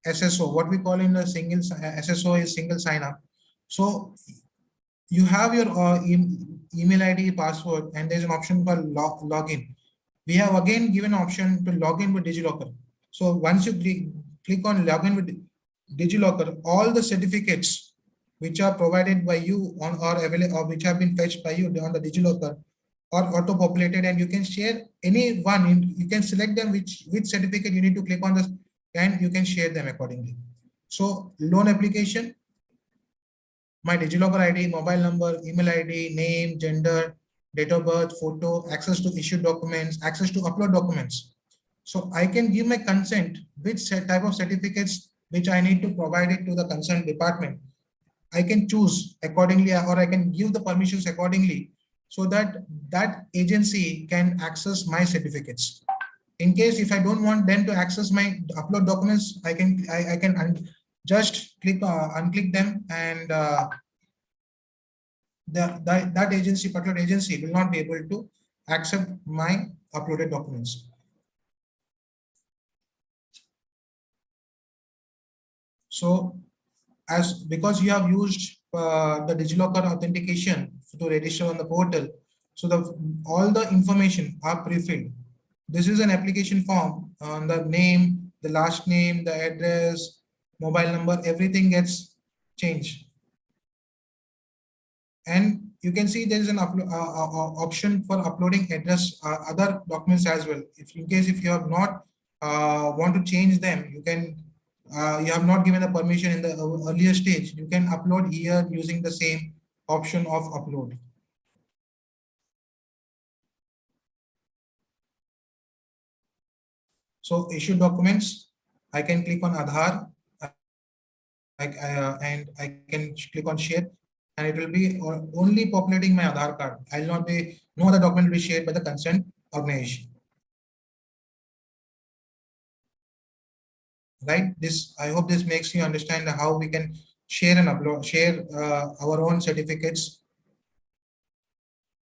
SSO. What we call in the single SSO is single sign-up. So you have your email ID, password, and there's an option for login. We have again given option to log in with DigiLocker. So once you click on login with DigiLocker, all the certificates which are provided by you on or available or which have been fetched by you on the DigiLocker are auto-populated, and you can share any one. You can select them which certificate you need to click on this, and you can share them accordingly. So loan application, my DigiLocker ID, mobile number, email ID, name, gender, date of birth, photo, access to issued documents, access to upload documents. So I can give my consent which type of certificates which I need to provide it to the concerned department. I can choose accordingly, or I can give the permissions accordingly, so that that agency can access my certificates. In case if I don't want them to access my upload documents, I can just click unclick them, and that agency, particular agency, will not be able to accept my uploaded documents. So because you have used the DigiLocker authentication to register on the portal, so all the information are pre-filled. This is an application form on the name, the last name, the address, mobile number, everything gets changed. And you can see there is an option for uploading address, other documents as well. If in case if you have not want to change them, you can. You have not given the permission in the earlier stage, you can upload here using the same option of upload. So issue documents, I can click on Aadhaar, and I can click on share, and it will be only populating my Aadhaar card. No other document will be shared by the concerned organization. Right? I hope this makes you understand how we can share and upload, our own certificates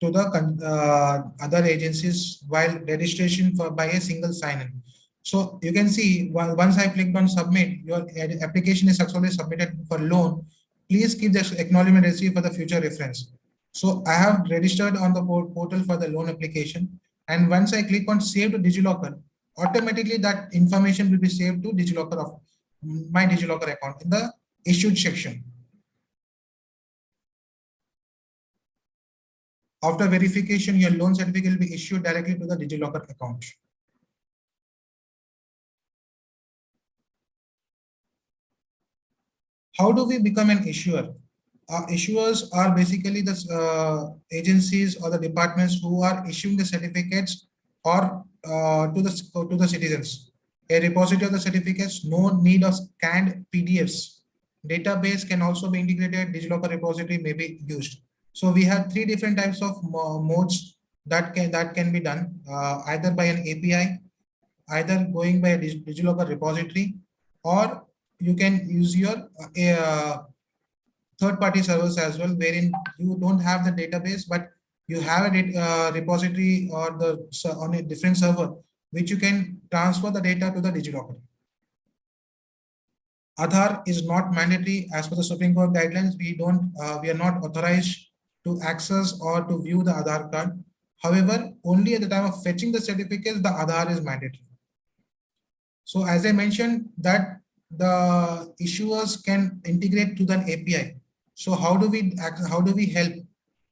to the other agencies while registration by a single sign-in. So you can see once I clicked on submit, your application is successfully submitted for loan. Please keep the acknowledgement received for the future reference. So I have registered on the portal for the loan application, and once I click on save to DigiLocker, automatically that information will be saved to DigiLocker of my DigiLocker account in the issued section. After verification, your loan certificate will be issued directly to the DigiLocker account. How do we become an issuer? Issuers are basically the agencies or the departments who are issuing the certificates or to the citizens. A repository of the certificates, no need of scanned PDFs. Database can also be integrated. DigiLocker repository may be used. So we have three different types of modes that can be done, either by an API, either going by a DigiLocker repository, or you can use your third-party servers as well, wherein you don't have the database, but you have a repository or on a different server, which you can transfer the data to the DigiLocker. Aadhaar is not mandatory as per the Supreme Court guidelines. We are not authorized to access or to view the Aadhaar card. However, only at the time of fetching the certificates, the Aadhaar is mandatory. So as I mentioned, that the issuers can integrate to the API. So how do we help?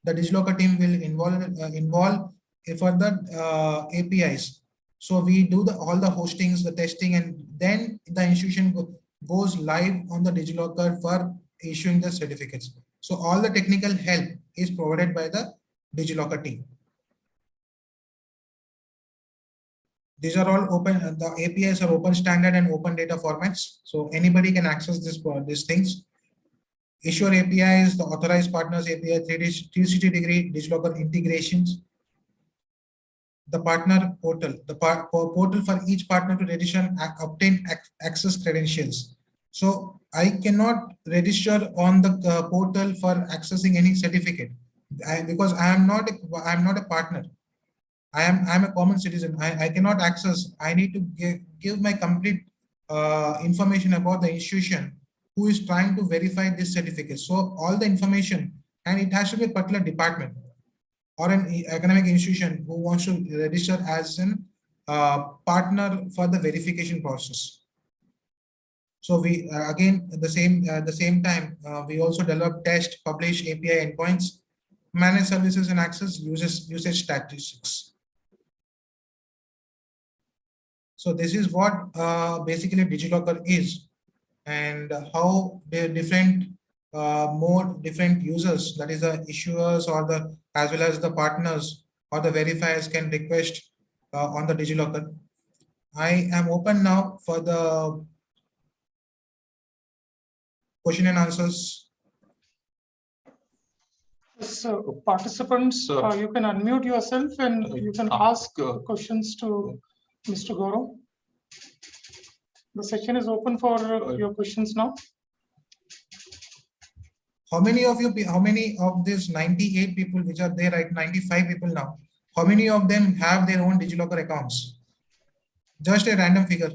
The DigiLocker team will involve for the APIs. So we do all the hostings, the testing, and then the institution goes live on the DigiLocker for issuing the certificates. So all the technical help is provided by the DigiLocker team. These are all open. The APIs are open standard and open data formats. So anybody can access these things. Issuer APIs, the authorized partners API, 360 degree DigiLocker integrations. The partner portal, the portal for each partner to register and obtain access credentials. So I cannot register on the portal for accessing any certificate, Because I'm not a partner. I'm a common citizen. I cannot access. I need to give my complete information about the institution who is trying to verify this certificate. So all the information, and it has to be a particular department or an academic institution who wants to register as an partner for the verification process. So we again at the same time we also develop, test, publish API endpoints, manage services and access usage statistics. So this is what basically DigiLocker is, and how the different different users, that is the issuers or the as well as the partners or the verifiers, can request on the DigiLocker. I am open now for the question and answers. So participants, you can unmute yourself and you can ask questions to Mr. Gaurav. The session is open for your questions now. How many of these 98 people which are there, right, 95 people now, how many of them have their own DigiLocker accounts? Just a random figure.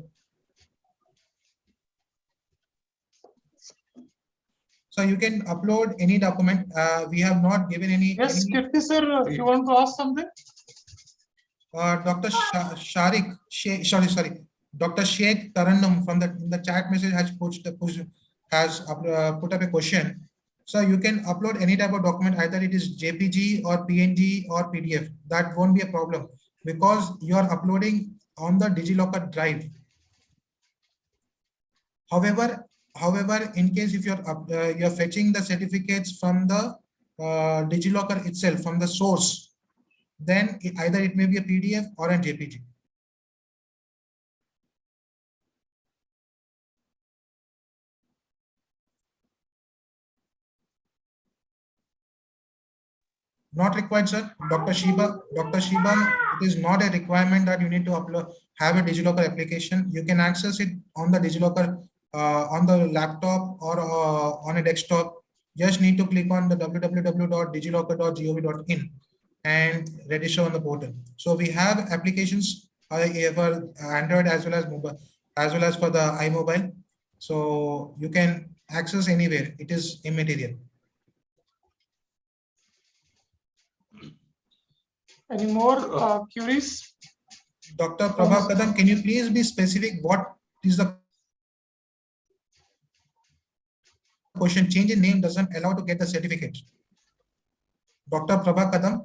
So you can upload any document. We have not given any. Yes, Kirti sir, you want to ask something? Dr. Dr. Sheikh Tarannum from the chat message has put up a question. So you can upload any type of document, either it is JPG or PNG or PDF. That won't be a problem because you are uploading on the DigiLocker drive. However, in case if you're fetching the certificates from the DigiLocker itself, from the source, then either it may be a PDF or a JPG. Not required, sir. Dr. Shiba, it is not a requirement that you need to upload, have a DigiLocker application. You can access it on the DigiLocker on the laptop or on a desktop. Just need to click on the www.digilocker.gov.in and register on the portal. So we have applications for Android as well as mobile, as well as for the iMobile. So you can access anywhere. It is immaterial. Any more queries? Dr. Prabha Kadam, can you please be specific? What is the question? Change in name doesn't allow to get the certificate. Dr. Prabha Kadam.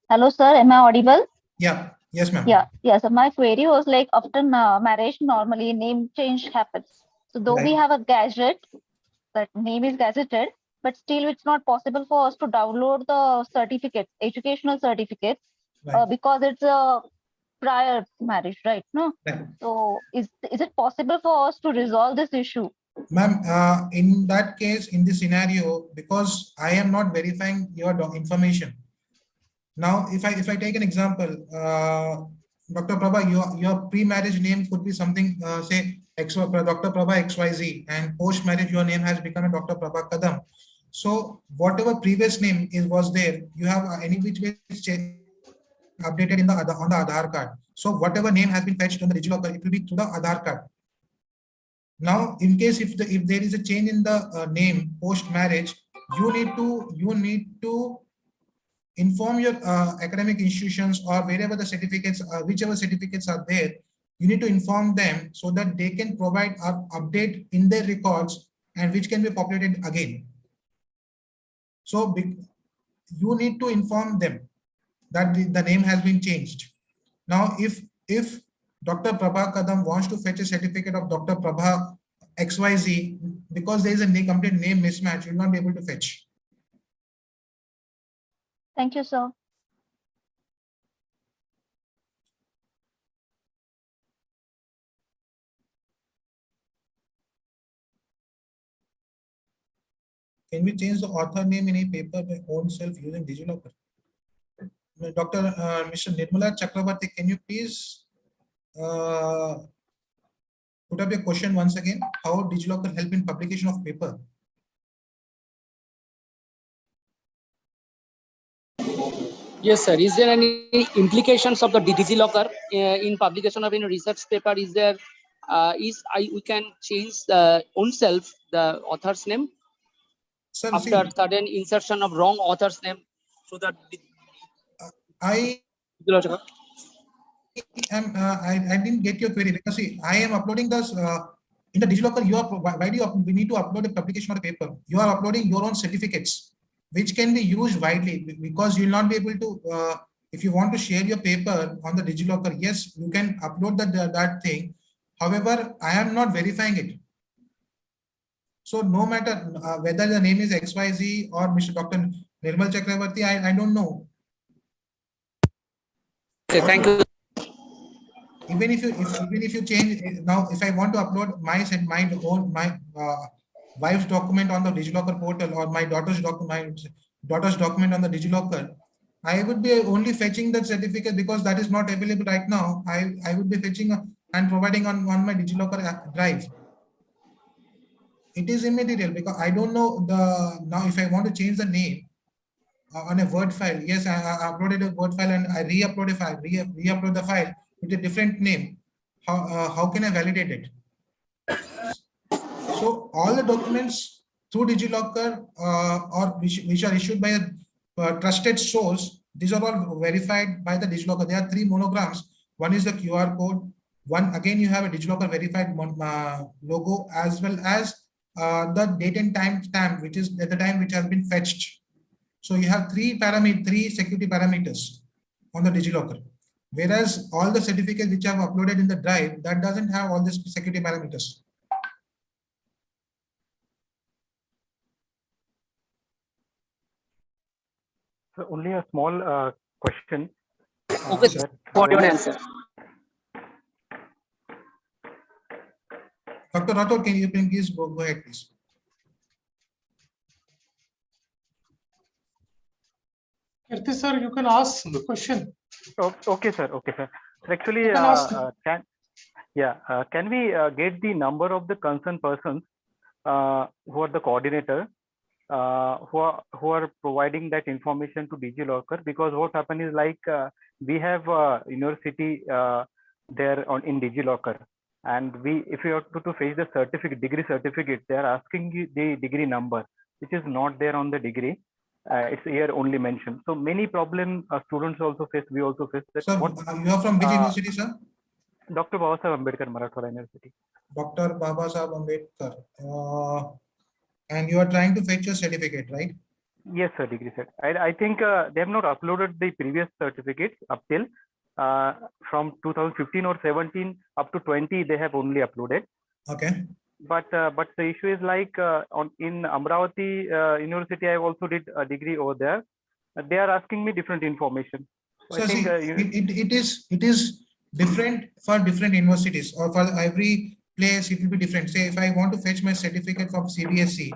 Hello, sir. Am I audible? Yeah. Yes, ma'am. Yeah. So my query was like, after marriage, normally name change happens. So though we have a gadget, that name is gazetted, but still it's not possible for us to download the certificates, educational certificates, because it's a prior marriage, right? No. Right. So is it possible for us to resolve this issue? Ma'am, in that case, in this scenario, because I am not verifying your information. Now, if I take an example, Dr. Prabha, your pre-marriage name could be something, say Dr. Prabha XYZ, and post-marriage your name has become a Dr. Prabha Kadam. So whatever previous name was there, you have any which way updated in on the Aadhaar card. So whatever name has been fetched on the DigiLocker, it will be through the Aadhaar card. Now, in case if there is a change in the name post-marriage, you need to inform your academic institutions or wherever the certificates, whichever certificates are there, you need to inform them so that they can provide an update in their records and which can be populated again. So you need to inform them that the name has been changed. Now, if Dr. Prabha Kadam wants to fetch a certificate of Dr. Prabha XYZ, because there is a complete name mismatch, you will not be able to fetch. Thank you, sir. Can we change the author name in a paper by own self using DigiLocker? Mr. Nirmala Chakrabarti, can you please put up your question once again. How DigiLocker help in publication of paper? Yes, sir. Is there any implications of the DigiLocker in publication of any research paper? Is there we can change the own self the author's name Sir, after see, sudden insertion of wrong author's name through the I DigiLocker? I didn't get your query because see, I am uploading this in the DigiLocker. Why do we need to upload a publication of the paper? You are uploading your own certificates, which can be used widely because you will not be able to. If you want to share your paper on the DigiLocker, yes, you can upload that thing. However, I am not verifying it. So no matter whether the name is XYZ or Mr. Dr. Nirmal Chakravarti, I don't know. Okay, thank you. Even if you change now, if I want to upload my wife's document on the DigiLocker portal or my daughter's document on the DigiLocker, I would be only fetching that certificate because that is not available right now. I would be fetching and providing on my DigiLocker drive. It is immaterial because I don't know now if I want to change the name on a Word file. Yes, I uploaded a Word file and I re-upload a file, re-upload the file with a different name. How can I validate it? So all the documents through DigiLocker or which are issued by a trusted source, these are all verified by the DigiLocker. There are 3 monograms. One is the QR code. One, again, you have a DigiLocker verified logo, as well as the date and time stamp, which is at the time which has been fetched. So you have 3 security parameters on the DigiLocker. Whereas all the certificates which I have uploaded in the drive, that doesn't have all these security parameters. So only a small question. Okay, sir. For your answer. Dr. Rathod, can you please go ahead, please? Kirti sir, you can ask the question. Okay, sir. Okay, sir. Actually, can we get the number of the concerned persons who are the coordinator, who are providing that information to DigiLocker? Because what happened is like we have university there in DigiLocker, and if you have to fetch the degree certificate, they are asking you the degree number, which is not there on the degree. It's here only mentioned. So many problem students also face. We also face that. So you are from which university, sir? Dr. Ambedkar, Marathwada University. Dr. Ambedkar. And you are trying to fetch your certificate, right? Yes, sir, degree set. I think they have not uploaded the previous certificates up till from 2015 or 17 up to 20. They have only uploaded. Okay. But the issue is like in Amravati University, I also did a degree over there. They are asking me different information. So I think it is different for different universities, or for every place it will be different. Say if I want to fetch my certificate from CBSE,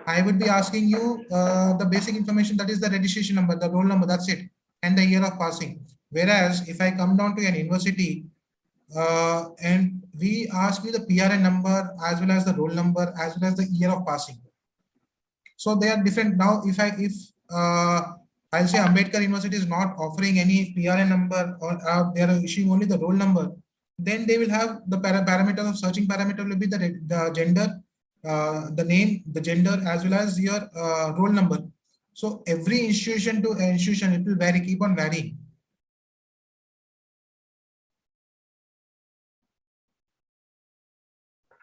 I would be asking you the basic information, that is the registration number, the roll number, that's it, and the year of passing. Whereas if I come down to an university and we ask you the PRN number as well as the roll number as well as the year of passing. So they are different. Now if I'll say Ambedkar University is not offering any PRN number, or they are issuing only the roll number, then they will have the parameter of searching parameter will be the gender, the name, the gender, as well as your roll number. So every institution to institution, it will vary, keep on varying.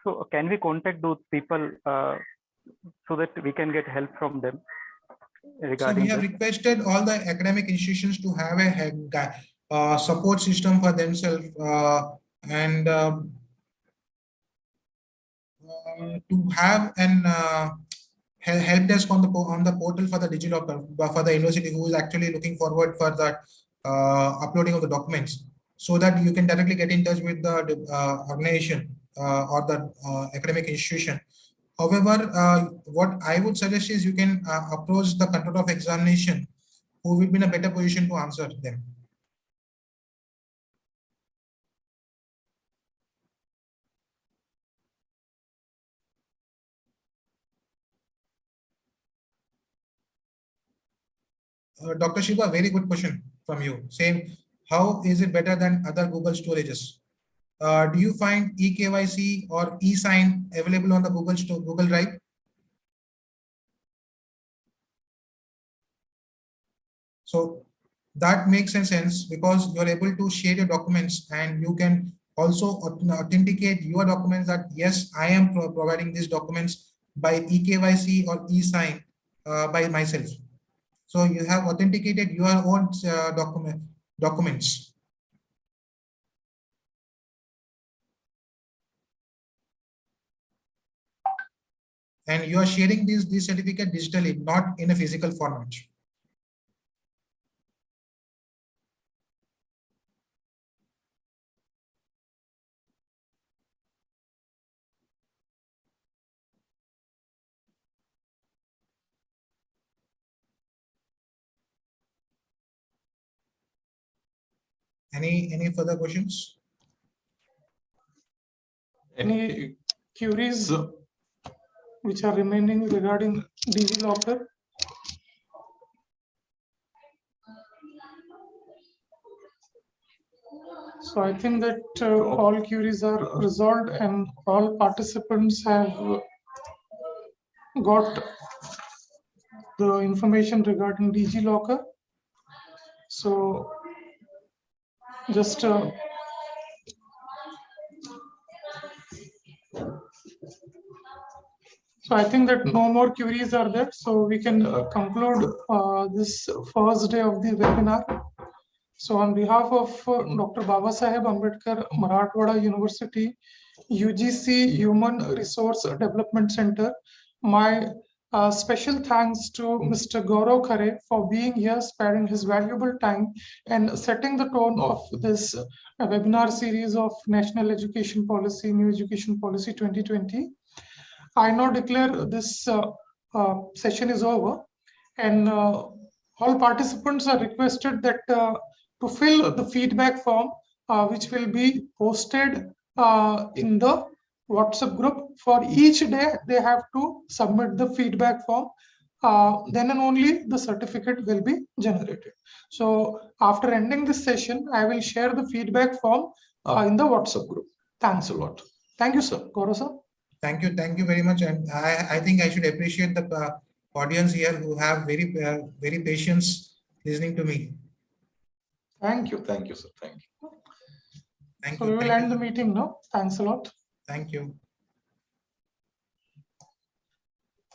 So can we contact those people so that we can get help from them? So we have requested all the academic institutions to have a support system for themselves and to have an help desk on the portal for the DigiLocker for the university who is actually looking forward for that uploading of the documents, so that you can directly get in touch with the organization or the academic institution. However, what I would suggest is you can approach the control of examination, who will be in a better position to answer them. Dr. Shiva, very good question from you. Same, how is it better than other Google storages? Do you find eKYC or e-sign available on the Google Drive? So that makes sense because you're able to share your documents and you can also authenticate your documents that yes, I am providing these documents by eKYC or e-sign by myself. So you have authenticated your own documents. And you are sharing this certificate digitally, not in a physical format. Any further questions? Any queries which are remaining regarding DigiLocker? So I think that all queries are resolved and all participants have got the information regarding DigiLocker. So just so I think that no more queries are there. So we can conclude this first day of the webinar. So on behalf of Dr. Babasaheb Ambedkar, Marathwada University, UGC Human Resource Development Center, my special thanks to Mr. Gaurav Khare for being here, sparing his valuable time and setting the tone of this webinar series of National Education Policy, New Education Policy 2020. I now declare this session is over, and all participants are requested that to fill the feedback form, which will be posted in the WhatsApp group. For each day, they have to submit the feedback form. Then and only the certificate will be generated. So after ending this session, I will share the feedback form in the WhatsApp group. Thanks a lot. Thank you, sir. Gaurav sir. Thank you very much. And I think I should appreciate the audience here who have very patience listening to me. Thank you, sir. Thank you. So we will end the meeting now. Thanks a lot. Thank you.